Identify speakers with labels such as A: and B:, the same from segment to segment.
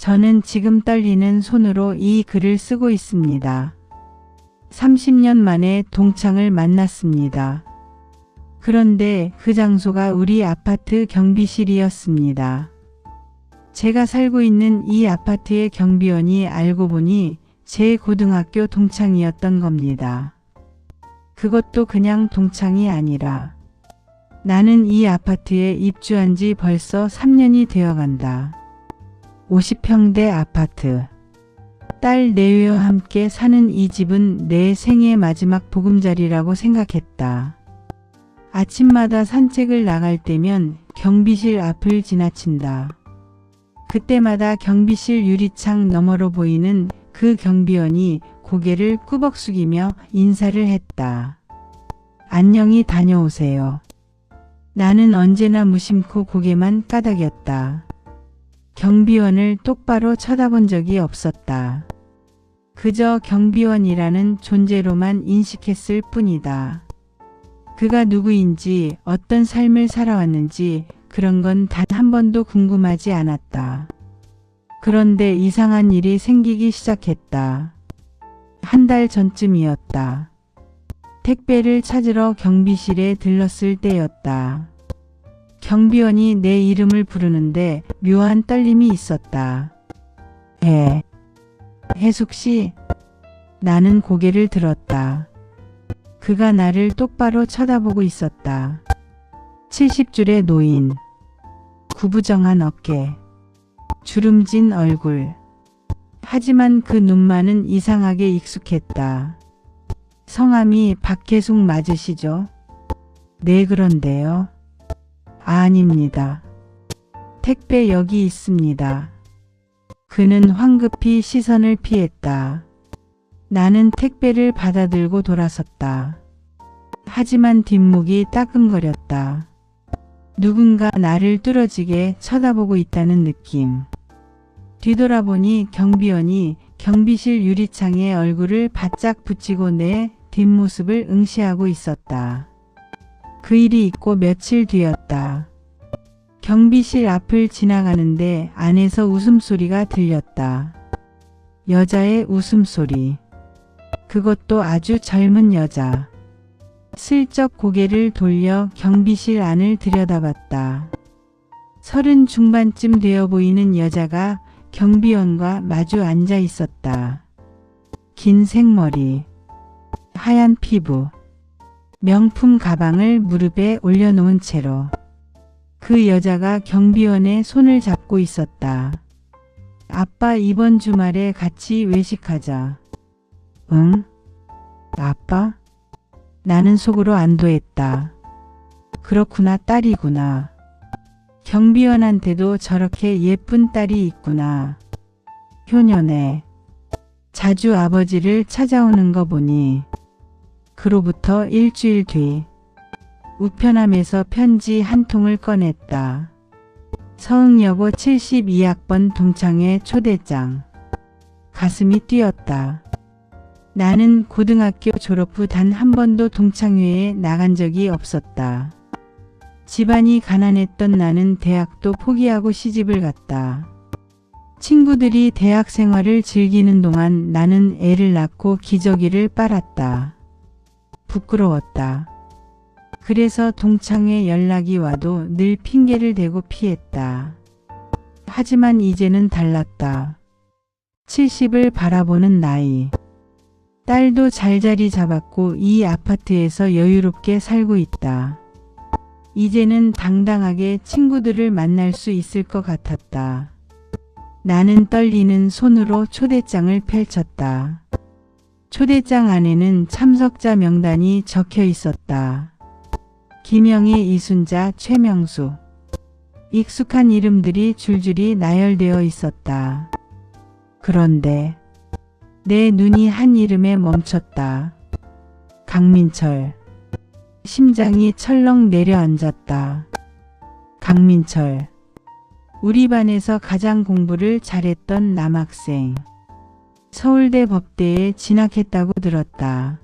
A: 저는 지금 떨리는 손으로 이 글을 쓰고 있습니다. 30년 만에 동창을 만났습니다. 그런데 그 장소가 우리 아파트 경비실이었습니다. 제가 살고 있는 이 아파트의 경비원이 알고 보니 제 고등학교 동창이었던 겁니다. 그것도 그냥 동창이 아니라 나는 이 아파트에 입주한 지 벌써 3년이 되어간다. 50평대 아파트. 딸 내외와 함께 사는 이 집은 내 생애 마지막 보금자리라고 생각했다. 아침마다 산책을 나갈 때면 경비실 앞을 지나친다. 그때마다 경비실 유리창 너머로 보이는 그 경비원이 고개를 꾸벅 숙이며 인사를 했다. 안녕히 다녀오세요. 나는 언제나 무심코 고개만 까닥였다. 경비원을 똑바로 쳐다본 적이 없었다. 그저 경비원이라는 존재로만 인식했을 뿐이다. 그가 누구인지 어떤 삶을 살아왔는지 그런 건 단 한 번도 궁금하지 않았다. 그런데 이상한 일이 생기기 시작했다. 한 달 전쯤이었다. 택배를 찾으러 경비실에 들렀을 때였다. 경비원이 내 이름을 부르는데 묘한 떨림이 있었다. 해숙 씨? 나는 고개를 들었다. 그가 나를 똑바로 쳐다보고 있었다. 70줄의 노인, 구부정한 어깨, 주름진 얼굴. 하지만 그 눈만은 이상하게 익숙했다. 성함이 박혜숙 맞으시죠? 네, 그런데요. 아닙니다. 택배 여기 있습니다. 그는 황급히 시선을 피했다. 나는 택배를 받아들고 돌아섰다. 하지만 뒷목이 따끔거렸다. 누군가 나를 뚫어지게 쳐다보고 있다는 느낌. 뒤돌아보니 경비원이 경비실 유리창에 얼굴을 바짝 붙이고 내 뒷모습을 응시하고 있었다. 그 일이 있고 며칠 뒤였다. 경비실 앞을 지나가는데 안에서 웃음소리가 들렸다. 여자의 웃음소리. 그것도 아주 젊은 여자. 슬쩍 고개를 돌려 경비실 안을 들여다봤다. 30 중반쯤 되어 보이는 여자가 경비원과 마주 앉아 있었다. 긴 생머리, 하얀 피부, 명품 가방을 무릎에 올려놓은 채로 그 여자가 경비원의 손을 잡고 있었다. 아빠 이번 주말에 같이 외식하자. 응? 아빠? 나는 속으로 안도했다. 그렇구나, 딸이구나. 경비원한테도 저렇게 예쁜 딸이 있구나. 효녀네. 자주 아버지를 찾아오는 거 보니. 그로부터 일주일 뒤 우편함에서 편지 한 통을 꺼냈다. 서흥여고 72학번 동창회 초대장. 가슴이 뛰었다. 나는 고등학교 졸업 후 단 한 번도 동창회에 나간 적이 없었다. 집안이 가난했던 나는 대학도 포기하고 시집을 갔다. 친구들이 대학 생활을 즐기는 동안 나는 애를 낳고 기저귀를 빨았다. 부끄러웠다. 그래서 동창회 연락이 와도 늘 핑계를 대고 피했다. 하지만 이제는 달랐다. 70을 바라보는 나이. 딸도 잘 자리 잡았고 이 아파트에서 여유롭게 살고 있다. 이제는 당당하게 친구들을 만날 수 있을 것 같았다. 나는 떨리는 손으로 초대장을 펼쳤다. 초대장 안에는 참석자 명단이 적혀 있었다. 김영희, 이순자, 최명수. 익숙한 이름들이 줄줄이 나열되어 있었다. 그런데 내 눈이 한 이름에 멈췄다. 강민철. 심장이 철렁 내려앉았다. 강민철. 우리 반에서 가장 공부를 잘했던 남학생. 서울대 법대에 진학했다고 들었다.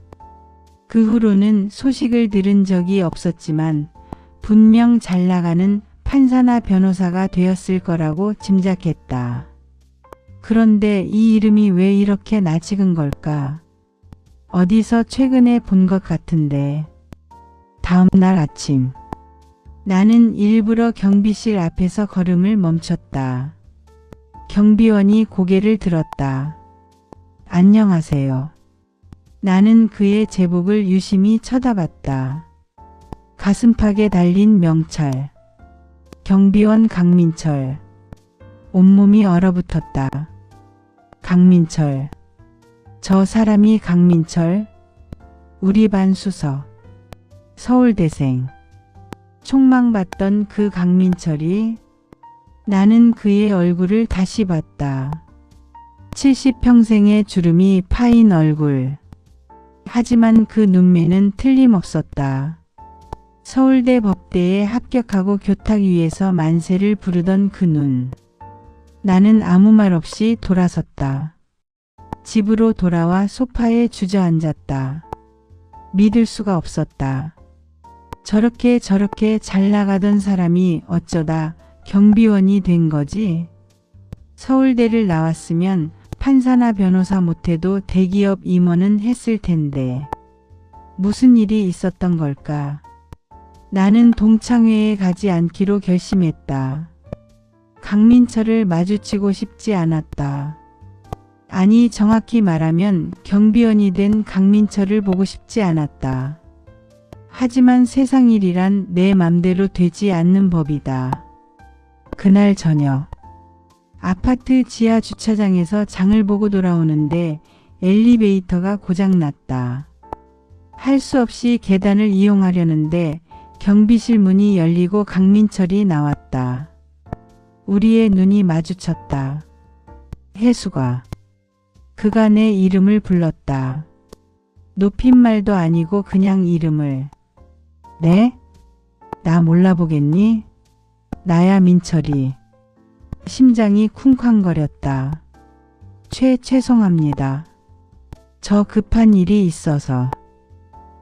A: 그 후로는 소식을 들은 적이 없었지만 분명 잘 나가는 판사나 변호사가 되었을 거라고 짐작했다. 그런데 이 이름이 왜 이렇게 낯익은 걸까? 어디서 최근에 본 것 같은데. 다음 날 아침. 나는 일부러 경비실 앞에서 걸음을 멈췄다. 경비원이 고개를 들었다. 안녕하세요. 나는 그의 제복을 유심히 쳐다봤다. 가슴팍에 달린 명찰. 경비원 강민철. 온몸이 얼어붙었다. 강민철. 저 사람이 강민철? 우리 반 수석. 서울대생. 총망받던 그 강민철이. 나는 그의 얼굴을 다시 봤다. 70평생의 주름이 파인 얼굴. 하지만 그 눈매는 틀림없었다. 서울대 법대에 합격하고 교탁 위에서 만세를 부르던 그 눈. 나는 아무 말 없이 돌아섰다. 집으로 돌아와 소파에 주저앉았다. 믿을 수가 없었다. 저렇게 잘 나가던 사람이 어쩌다 경비원이 된 거지? 서울대를 나왔으면 판사나 변호사 못해도 대기업 임원은 했을 텐데. 무슨 일이 있었던 걸까? 나는 동창회에 가지 않기로 결심했다. 강민철을 마주치고 싶지 않았다. 아니, 정확히 말하면 경비원이 된 강민철을 보고 싶지 않았다. 하지만 세상 일이란 내 맘대로 되지 않는 법이다. 그날 저녁. 아파트 지하 주차장에서 장을 보고 돌아오는데 엘리베이터가 고장났다. 할 수 없이 계단을 이용하려는데 경비실 문이 열리고 강민철이 나왔다. 우리의 눈이 마주쳤다. 혜수가. 그가 내 이름을 불렀다. 높임말도 아니고 그냥 이름을. 네? 나 몰라보겠니? 나야 민철이. 심장이 쿵쾅거렸다. 죄송합니다. 저 급한 일이 있어서.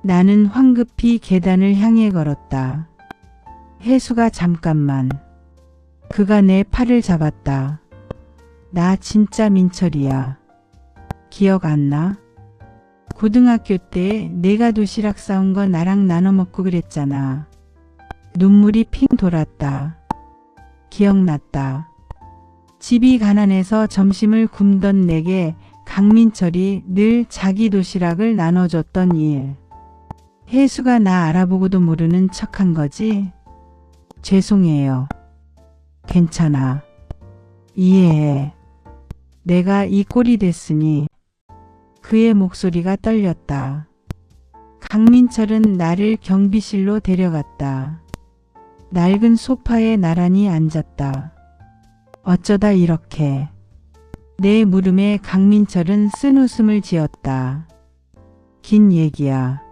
A: 나는 황급히 계단을 향해 걸었다. 혜수가 잠깐만. 그가 내 팔을 잡았다. 나 진짜 민철이야. 기억 안 나? 고등학교 때 내가 도시락 싸온 거 나랑 나눠 먹고 그랬잖아. 눈물이 핑 돌았다. 기억났다. 집이 가난해서 점심을 굶던 내게 강민철이 늘 자기 도시락을 나눠줬던 일. 혜수가 나 알아보고도 모르는 척한 거지? 죄송해요. 괜찮아. 이해해. 내가 이 꼴이 됐으니. 그의 목소리가 떨렸다. 강민철은 나를 경비실로 데려갔다. 낡은 소파에 나란히 앉았다. 어쩌다 이렇게. 내 물음에 강민철은 쓴웃음을 지었다. 긴 얘기야.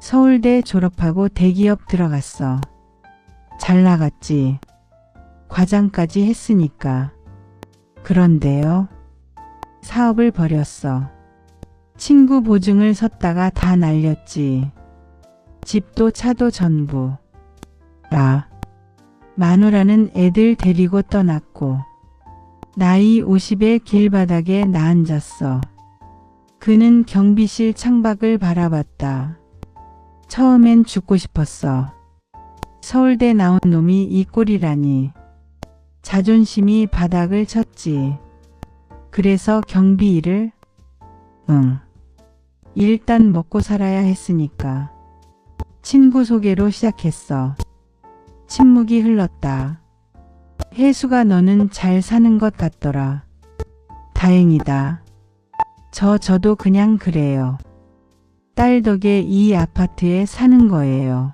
A: 서울대 졸업하고 대기업 들어갔어. 잘 나갔지. 과장까지 했으니까. 그런데요. 사업을 버렸어. 친구 보증을 섰다가 다 날렸지. 집도 차도 전부. 마누라는 애들 데리고 떠났고. 나이 50의 길바닥에 나 앉았어. 그는 경비실 창밖을 바라봤다. 처음엔 죽고 싶었어. 서울대 나온 놈이 이 꼴이라니. 자존심이 바닥을 쳤지. 그래서 경비 일을? 응. 일단 먹고 살아야 했으니까. 친구 소개로 시작했어. 침묵이 흘렀다. 혜수가 너는 잘 사는 것 같더라. 다행이다. 저도 그냥 그래요. 딸 덕에 이 아파트에 사는 거예요.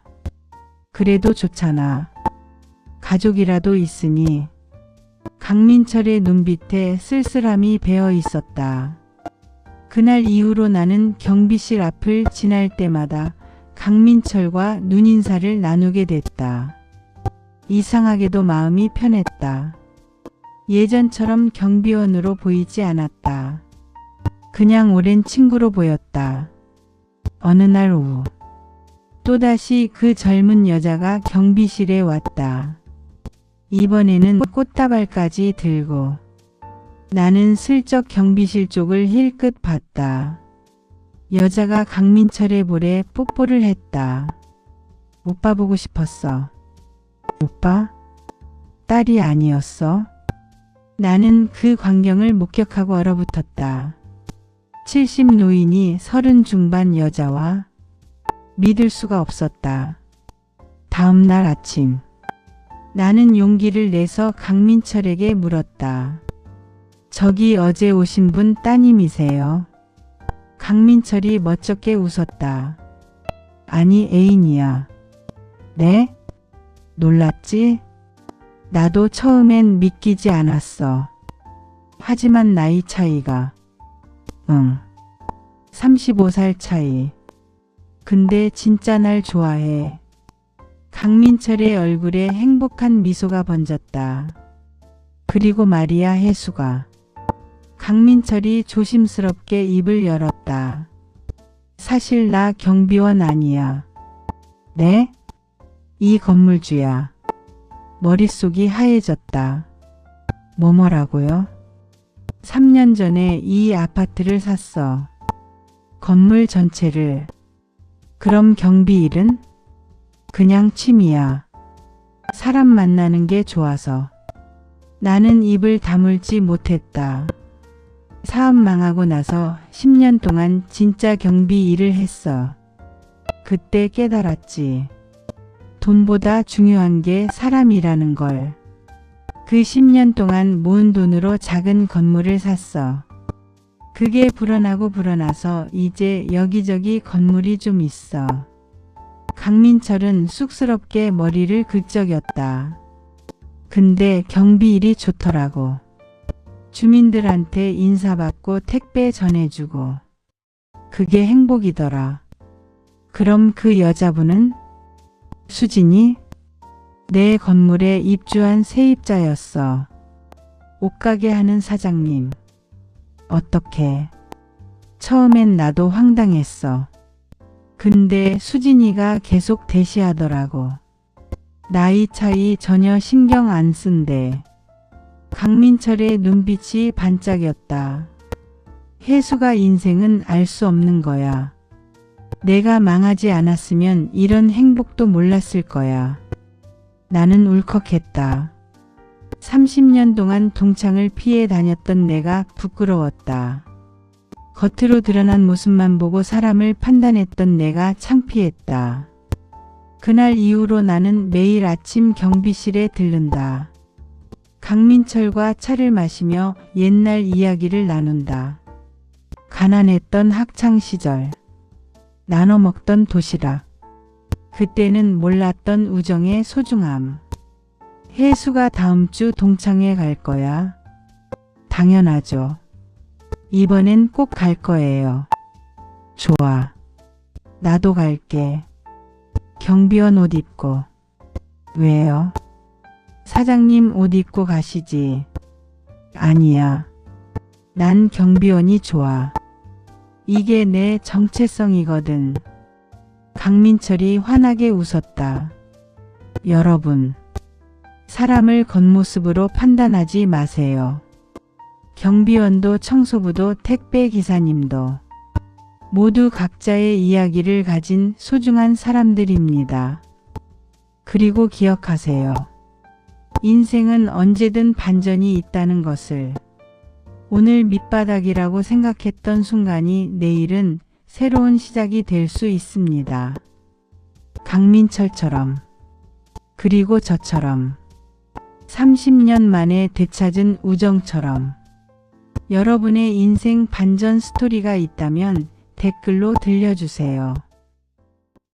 A: 그래도 좋잖아. 가족이라도 있으니. 강민철의 눈빛에 쓸쓸함이 배어 있었다. 그날 이후로 나는 경비실 앞을 지날 때마다 강민철과 눈인사를 나누게 됐다. 이상하게도 마음이 편했다. 예전처럼 경비원으로 보이지 않았다. 그냥 오랜 친구로 보였다. 어느 날 오후 또다시 그 젊은 여자가 경비실에 왔다. 이번에는 꽃다발까지 들고. 나는 슬쩍 경비실 쪽을 힐끗 봤다. 여자가 강민철의 볼에 뽀뽀를 했다. 오빠 보고 싶었어. 오빠? 딸이 아니었어? 나는 그 광경을 목격하고 얼어붙었다. 70 노인이 30 중반 여자와 믿을 수가 없었다. 다음 날 아침 나는 용기를 내서 강민철에게 물었다. 저기 어제 오신 분 따님이세요? 강민철이 멋쩍게 웃었다. 아니 애인이야. 네? 놀랐지? 나도 처음엔 믿기지 않았어. 하지만 나이 차이가 35살 차이. 근데 진짜 날 좋아해. 강민철의 얼굴에 행복한 미소가 번졌다. 그리고 말이야 혜수가. 강민철이 조심스럽게 입을 열었다. 사실 나 경비원 아니야. 네? 이 건물주야. 머릿속이 하얘졌다. 뭐라고요? 3년 전에 이 아파트를 샀어. 건물 전체를. 그럼 경비 일은? 그냥 취미야. 사람 만나는 게 좋아서. 나는 입을 다물지 못했다. 사업 망하고 나서 10년 동안 진짜 경비 일을 했어. 그때 깨달았지. 돈보다 중요한 게 사람이라는 걸. 그 10년 동안 모은 돈으로 작은 건물을 샀어. 그게 불어나서 이제 여기저기 건물이 좀 있어. 강민철은 쑥스럽게 머리를 긁적였다. 근데 경비 일이 좋더라고. 주민들한테 인사받고 택배 전해주고. 그게 행복이더라. 그럼 그 여자분은? 수진이? 내 건물에 입주한 세입자였어. 옷가게 하는 사장님. 어떻게? 처음엔 나도 황당했어. 근데 수진이가 계속 대시하더라고. 나이 차이 전혀 신경 안 쓴대. 강민철의 눈빛이 반짝였다. 혜수가 인생은 알 수 없는 거야. 내가 망하지 않았으면 이런 행복도 몰랐을 거야. 나는 울컥했다. 30년 동안 동창을 피해 다녔던 내가 부끄러웠다. 겉으로 드러난 모습만 보고 사람을 판단했던 내가 창피했다. 그날 이후로 나는 매일 아침 경비실에 들른다. 강민철과 차를 마시며 옛날 이야기를 나눈다. 가난했던 학창시절. 나눠 먹던 도시락. 그때는 몰랐던 우정의 소중함. 혜수가 다음 주 동창회 갈 거야. 당연하죠. 이번엔 꼭 갈 거예요. 좋아. 나도 갈게. 경비원 옷 입고. 왜요? 사장님 옷 입고 가시지. 아니야. 난 경비원이 좋아. 이게 내 정체성이거든. 강민철이 환하게 웃었다. 여러분, 사람을 겉모습으로 판단하지 마세요. 경비원도 청소부도 택배 기사님도 모두 각자의 이야기를 가진 소중한 사람들입니다. 그리고 기억하세요. 인생은 언제든 반전이 있다는 것을. 오늘 밑바닥이라고 생각했던 순간이 내일은 새로운 시작이 될 수 있습니다. 강민철처럼. 그리고 저처럼. 30년 만에 되찾은 우정처럼. 여러분의 인생 반전 스토리가 있다면 댓글로 들려주세요.